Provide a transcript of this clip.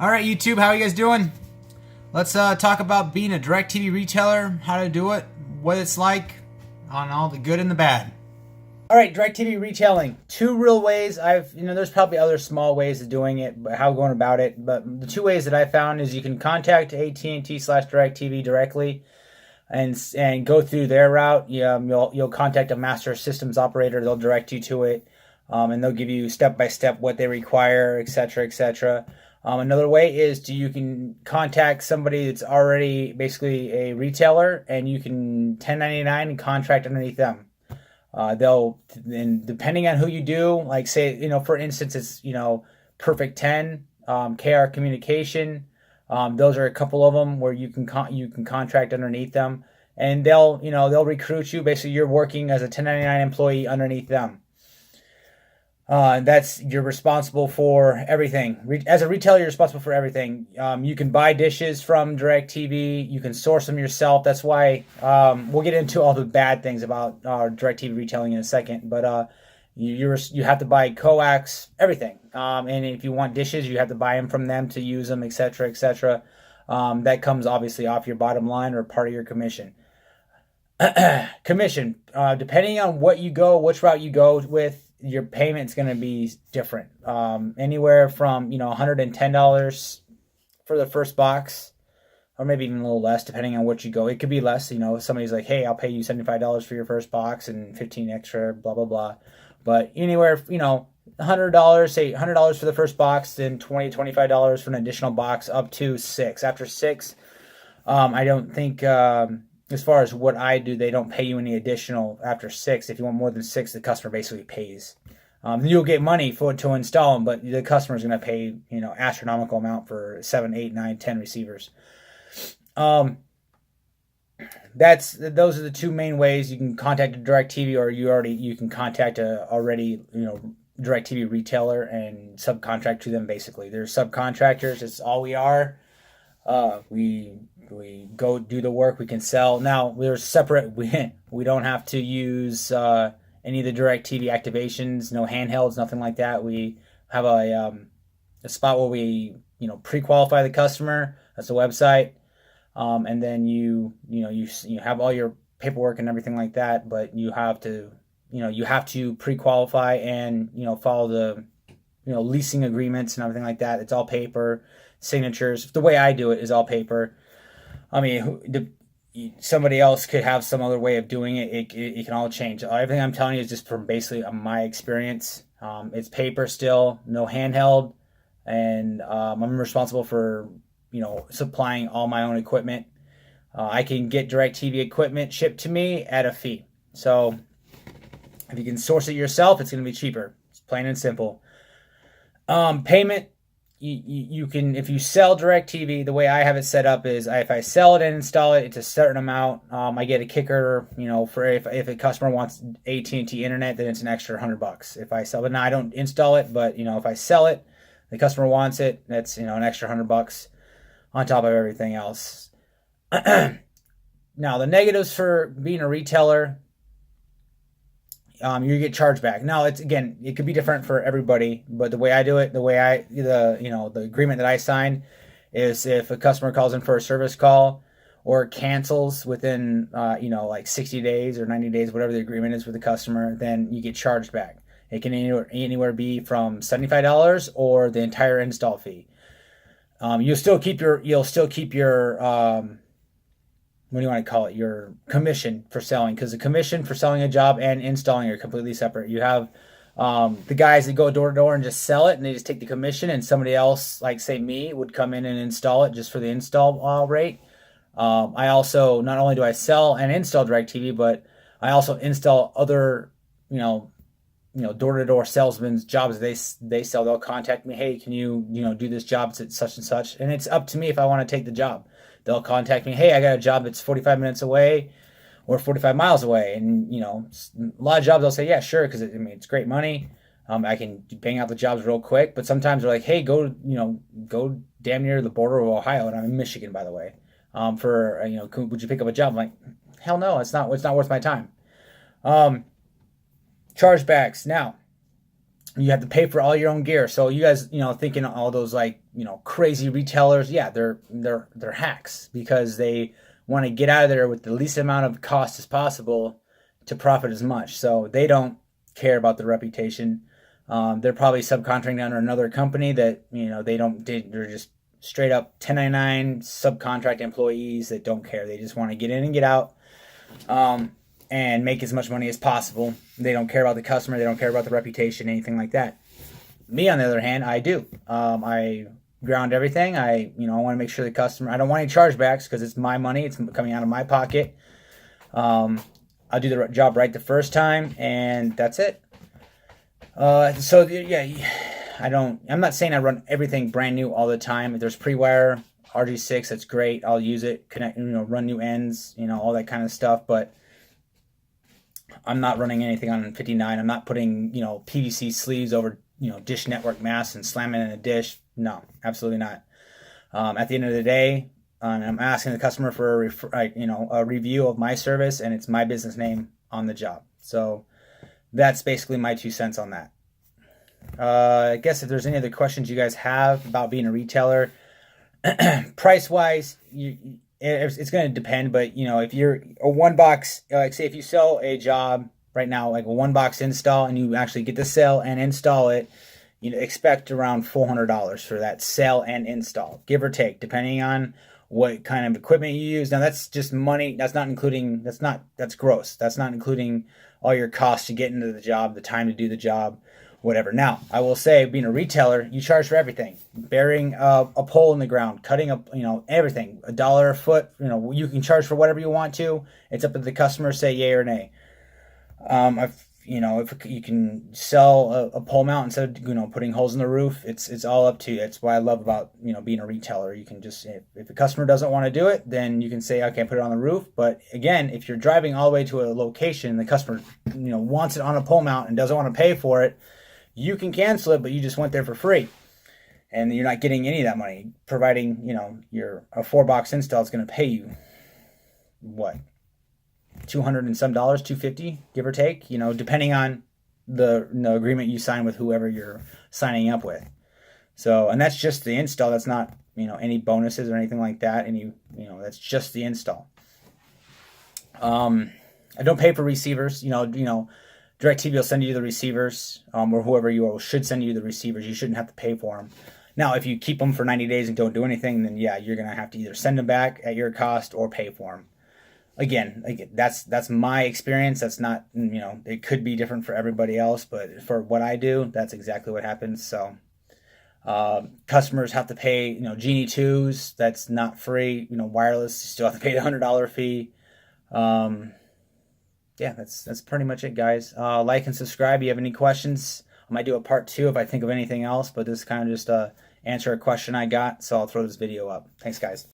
All right, YouTube, how are you guys doing? Let's talk about being a Directv retailer, how to do it, what it's like, on all the good and the bad. All right, Directv retailing. Two real ways. There's probably other small ways of doing it, but how going about it. But the two ways that I found is you can contact AT&T/Directv directly, and go through their route. You'll contact a master systems operator. They'll direct you to it, and they'll give you step by step what they require, etc., etc. Another way is you can contact somebody that's already basically a retailer, and you can 1099 and contract underneath them. Depending on who you do, like say, for instance, it's, Perfect 10, KR Communication. Those are a couple of them where you can contract underneath them, and they'll recruit you. Basically, you're working as a 1099 employee underneath them. You're responsible for everything. As a retailer, you're responsible for everything. You can buy dishes from Directv. You can source them yourself. That's why we'll get into all the bad things about Directv retailing in a second. But you have to buy coax, everything. And if you want dishes, you have to buy them from them to use them, etc., etc. That comes obviously off your bottom line or part of your commission. Commission, depending on which route you go with, your payment's going to be different. Anywhere from, $110 for the first box, or maybe even a little less, depending on what you go. It could be less, if somebody's like, hey, I'll pay you $75 for your first box and 15 extra, blah, blah, blah. But anywhere, $100, say $100 for the first box, then $20, $25 for an additional box, up to 6. After 6, I don't think, as far as what I do, they don't pay you any additional after 6. If you want more than 6, the customer basically pays. You'll get money to install them, but the customer is going to pay, astronomical amount for 7, 8, 9, 10 receivers. Those are the two main ways you can contact a Directv, or you can contact a already Directv retailer and subcontract to them. Basically, they're subcontractors. It's all we are. We go do the work. We can sell. Now we're separate. We don't have to use any of the Directv activations. No handhelds, nothing like that. We have a spot where we pre-qualify the customer. That's the website, and then you have all your paperwork and everything like that. But you have to pre-qualify and follow the leasing agreements and everything like that. It's all paper. Signatures. The way I do it is all paper. I mean, somebody else could have some other way of doing it. It can all change. Everything I'm telling you is just from basically my experience. It's paper still, no handheld, and I'm responsible for supplying all my own equipment. I can get Directv equipment shipped to me at a fee. So if you can source it yourself, it's going to be cheaper. It's plain and simple. Payment. You can, if you sell Directv, the way I have it set up is if I sell it and install it, it's a certain amount. I get a kicker, for if a customer wants AT&T internet, then it's an extra $100. If I sell it, now I don't install it, but if I sell it, the customer wants it, that's an extra $100 on top of everything else. Now the negatives for being a retailer. You get charged back. Now it could be different for everybody, but the way I do it, the agreement that I sign is if a customer calls in for a service call or cancels within like 60 days or 90 days, whatever the agreement is with the customer, then you get charged back. It can anywhere be from $75 or the entire install fee. You'll still keep your what do you want to call it? Your commission for selling, because the commission for selling a job and installing are completely separate. You have the guys that go door to door and just sell it, and they just take the commission, and somebody else, like say me, would come in and install it just for the install rate. I also, not only do I sell and install Directv, but I also install other door to door salesmen's jobs they sell. They'll contact me, hey, can you do this job at such and such, and it's up to me if I want to take the job. They'll contact me, hey, I got a job that's 45 minutes away or 45 miles away. And, a lot of jobs I'll say, yeah, sure, because it's great money. I can bang out the jobs real quick. But sometimes they're like, hey, go damn near the border of Ohio. And I'm in Michigan, by the way. Would you pick up a job? I'm like, hell no, it's not worth my time. Chargebacks. Now, You have to pay for all your own gear. So you guys, thinking all those like, crazy retailers, yeah, they're hacks because they want to get out of there with the least amount of cost as possible to profit as much. So they don't care about their reputation. They're probably subcontracting under another company that, they're just straight up 1099 subcontract employees that don't care. They just want to get in and get out. And make as much money as possible. They don't care about the customer. They don't care about the reputation, anything like that. Me, on the other hand, I do. I ground everything. I want to make sure the customer. I don't want any chargebacks because it's my money. It's coming out of my pocket. I'll do the job right the first time, and that's it. So yeah, I'm not saying I run everything brand new all the time. If there's pre-wire RG6, that's great. I'll use it. Connect, run new ends, all that kind of stuff. But I'm not running anything on 59. I'm not putting, PVC sleeves over, dish network masts and slamming in a dish. No, absolutely not. At the end of the day, I'm asking the customer for a review of my service, and it's my business name on the job. So that's basically my 2 cents on that. I guess if there's any other questions you guys have about being a retailer, price wise, it's going to depend, but if you're a one box, like say if you sell a job right now, like a one box install, and you actually get to sell and install it, expect around $400 for that sell and install, give or take, depending on what kind of equipment you use. Now that's just money. That's gross. That's not including all your costs to get into the job, the time to do the job, whatever. Now, I will say, being a retailer, you charge for everything. Burying a pole in the ground, cutting up, everything. $1 a foot, you can charge for whatever you want to. It's up to the customer, say yay or nay. If you can sell a pole mount instead of, putting holes in the roof, it's all up to you. That's what I love about, being a retailer. You can just, if the customer doesn't want to do it, then you can say, okay, put it on the roof. But again, if you're driving all the way to a location, the customer, wants it on a pole mount and doesn't want to pay for it, you can cancel it, but you just went there for free. And you're not getting any of that money, providing, your a 4-box install is going to pay you, what, $200 and some, $250, give or take, depending on the agreement you sign with whoever you're signing up with. So, and that's just the install. That's not, any bonuses or anything like that. That's just the install. I don't pay for receivers. Directv will send you the receivers, or whoever you are should send you the receivers. You shouldn't have to pay for them. Now, if you keep them for 90 days and don't do anything, then yeah, you're going to have to either send them back at your cost or pay for them. Again, that's my experience. That's not, it could be different for everybody else, but for what I do, that's exactly what happens. So customers have to pay, Genie 2s. That's not free. Wireless, you still have to pay the $100 fee. Yeah, that's pretty much it, guys. Like and subscribe. If you have any questions, I might do a part 2 if I think of anything else, but this is kind of just answer a question I got, so I'll throw this video up. Thanks, guys.